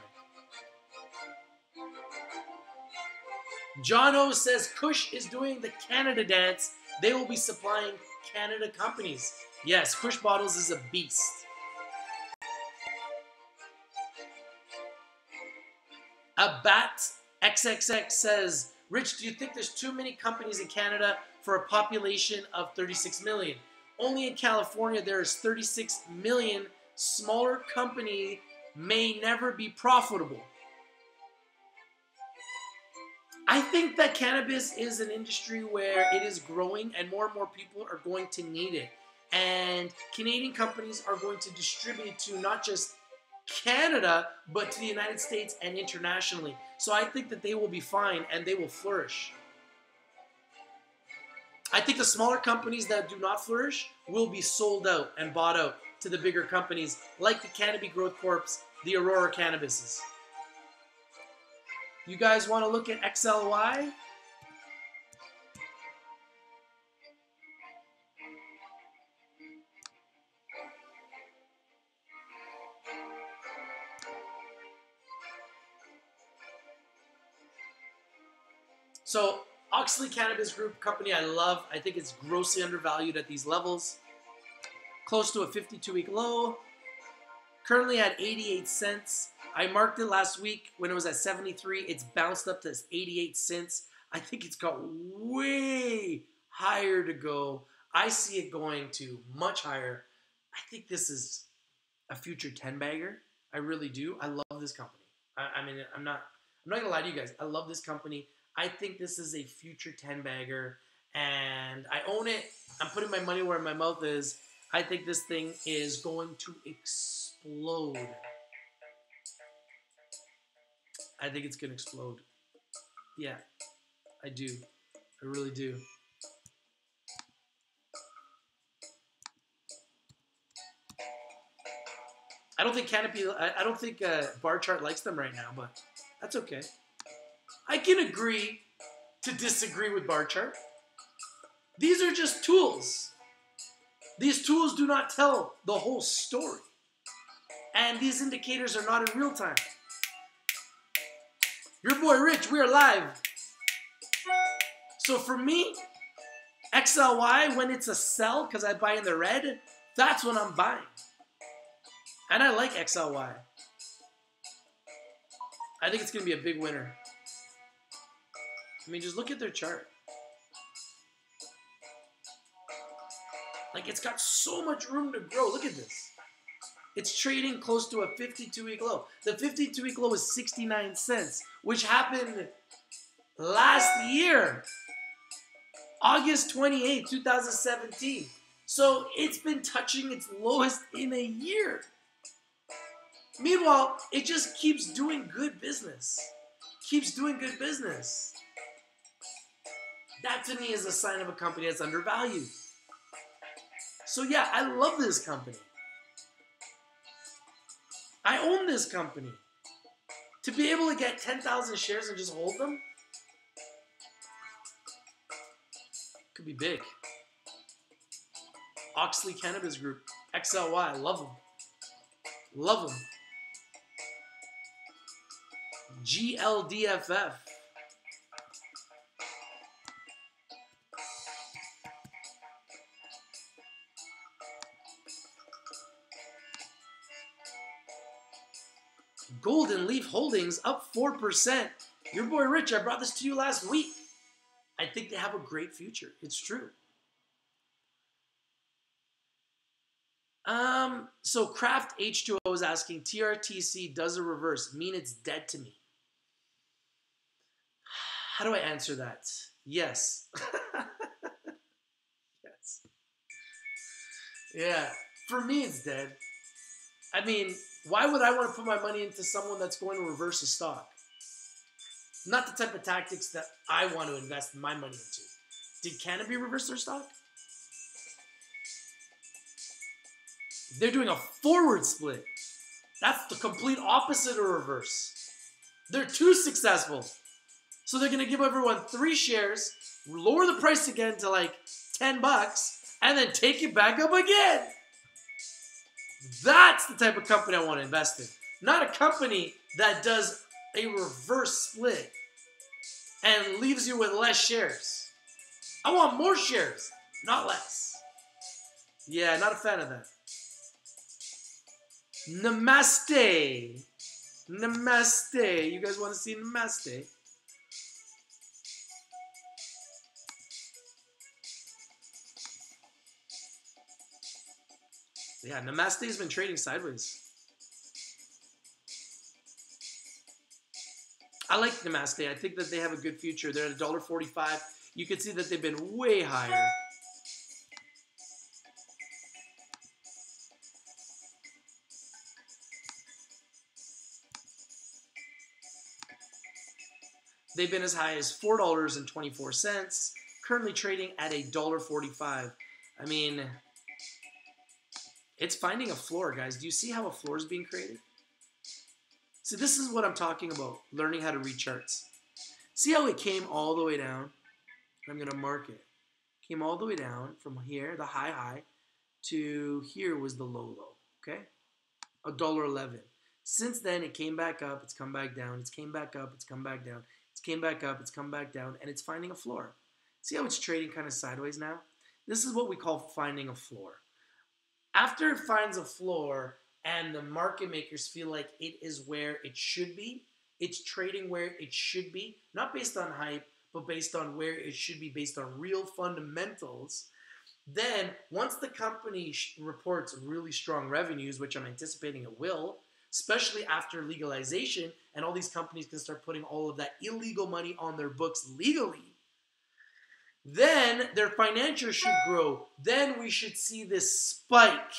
Speaker 1: John O says Kush is doing the Canada dance. They will be supplying Canada companies. Yes, Kush Bottles is a beast. A Bat XXX says, Rich, do you think there's too many companies in Canada for a population of 36 million? Only in California there is 36 million. Smaller company may never be profitable. I think that cannabis is an industry where it is growing and more people are going to need it. And Canadian companies are going to distribute to not just Canada, but to the United States and internationally. So I think that they will be fine and they will flourish. I think the smaller companies that do not flourish will be sold out and bought out to the bigger companies like the Canopy Growth Corps, the Aurora Cannabises. You guys want to look at XLY? So Oxley Cannabis Group company I love. I think it's grossly undervalued at these levels. Close to a 52-week low. Currently at 88 cents. I marked it last week when it was at 73. It's bounced up to 88 cents. I think it's got way higher to go. I see it going to much higher. I think this is a future 10-bagger. I really do. I love this company. I mean, I'm not gonna lie to you guys. I love this company. I think this is a future 10-bagger, and I own it. I'm putting my money where my mouth is. I think this thing is going to explode. I think it's going to explode. Yeah, I do. I really do. I don't think Canopy, I don't think Bar Chart likes them right now, but that's okay. I can agree to disagree with Bar Chart. These are just tools. These tools do not tell the whole story. And these indicators are not in real time. Your boy Rich, we are live. So for me, XLY, when it's a sell, because I buy in the red, that's when I'm buying. And I like XLY. I think it's going to be a big winner. I mean, just look at their chart. Like, it's got so much room to grow. Look at this. It's trading close to a 52-week low. The 52-week low is 69 cents, which happened last year, August 28, 2017. So it's been touching its lowest in a year. Meanwhile, it just keeps doing good business. Keeps doing good business. That to me is a sign of a company that's undervalued. So yeah, I love this company. I own this company. To be able to get 10,000 shares and just hold them could be big. Oxley Cannabis Group, XLY, love them. Love them. GLDFF. Golden Leaf Holdings up 4%. Your boy Rich, I brought this to you last week. I think they have a great future. It's true. So Craft H2O is asking, TRTC does a reverse mean it's dead to me? How do I answer that? Yes. Yes. Yeah. For me, it's dead. I mean, why would I want to put my money into someone that's going to reverse a stock? Not the type of tactics that I want to invest my money into. Did Canopy reverse their stock? They're doing a forward split. That's the complete opposite of reverse. They're too successful. So they're going to give everyone 3 shares, lower the price again to like $10, and then take it back up again. That's the type of company I want to invest in. Not a company that does a reverse split and leaves you with less shares. I want more shares, not less. Yeah, not a fan of that. Namaste. Namaste. You guys want to see Namaste? Yeah, Namaste has been trading sideways. I like Namaste. I think that they have a good future. They're at $1.45. You can see that they've been way higher. They've been as high as $4.24. currently trading at $1.45. I mean, it's finding a floor, guys. Do you see how a floor is being created? So this is what I'm talking about, learning how to read charts. See how it came all the way down? I'm going to mark it. Came all the way down from here, the high, to here was the low, okay? $1.11. Since then, it came back up, it's come back down, it's came back up, it's come back down, it's came back up, it's come back down, and it's finding a floor. See how it's trading kind of sideways now? This is what we call finding a floor. After it finds a floor and the market makers feel like it is where it should be, it's trading where it should be, not based on hype, but based on where it should be, based on real fundamentals. Then, once the company reports really strong revenues, which I'm anticipating it will, especially after legalization, and all these companies can start putting all of that illegal money on their books legally, then their financials should grow. Then we should see this spike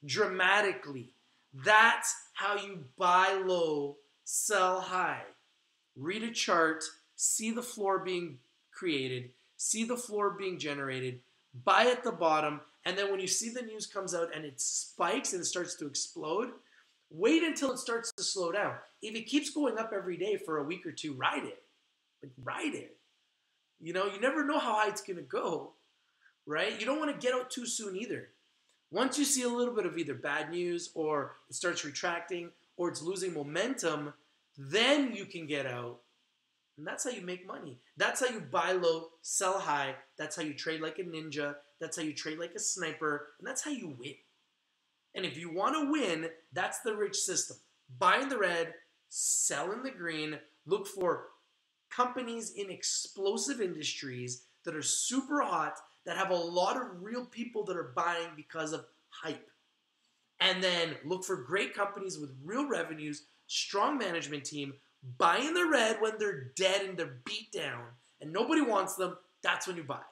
Speaker 1: dramatically. That's how you buy low, sell high. Read a chart, see the floor being created, see the floor being generated, buy at the bottom, and then when you see the news comes out and it spikes and it starts to explode, wait until it starts to slow down. If it keeps going up every day for a week or two, ride it. Like, ride it. You know, you never know how high it's going to go, right? You don't want to get out too soon either. Once you see a little bit of either bad news or it starts retracting or it's losing momentum, then you can get out. And that's how you make money. That's how you buy low, sell high. That's how you trade like a ninja. That's how you trade like a sniper. And that's how you win. And if you want to win, that's the rich system. Buy in the red, sell in the green. Look for companies in explosive industries that are super hot, that have a lot of real people that are buying because of hype. And then look for great companies with real revenues, strong management team. Buy in the red when they're dead and they're beat down and nobody wants them. That's when you buy.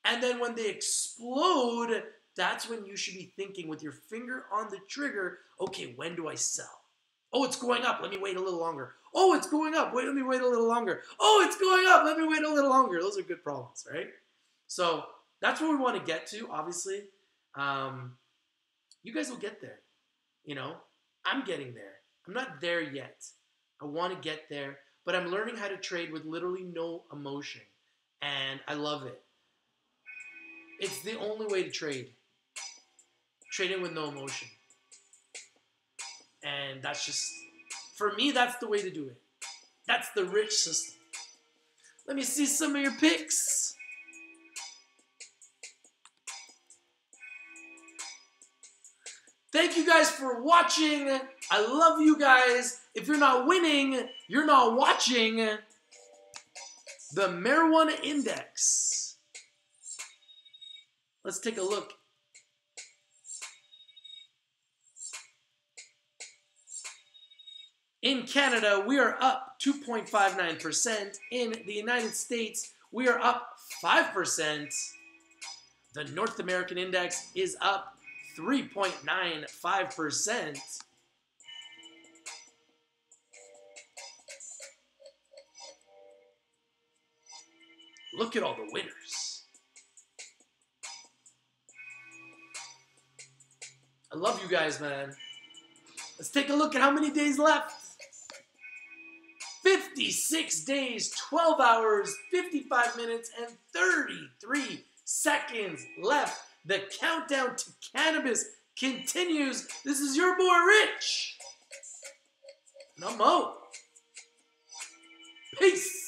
Speaker 1: And then when they explode, that's when you should be thinking with your finger on the trigger, okay, when do I sell? Oh, it's going up. Let me wait a little longer. Oh, it's going up. Wait, let me wait a little longer. Oh, it's going up. Let me wait a little longer. Those are good problems, right? So that's what we want to get to, obviously. You guys will get there. You know, I'm getting there. I'm not there yet. I want to get there, but I'm learning how to trade with literally no emotion, and I love it. It's the only way to trade. Trading with no emotion. And that's just, for me, that's the way to do it. That's the rich system. Let me see some of your picks. Thank you guys for watching. I love you guys. If you're not winning, you're not watching the marijuana index. Let's take a look. In Canada, we are up 2.59%. In the United States, we are up 5%. The North American index is up 3.95%. Look at all the winners. I love you guys, man. Let's take a look at how many days left. 56 days, 12 hours, 55 minutes, and 33 seconds left. The countdown to cannabis continues. This is your boy Rich. And I'm out. Peace.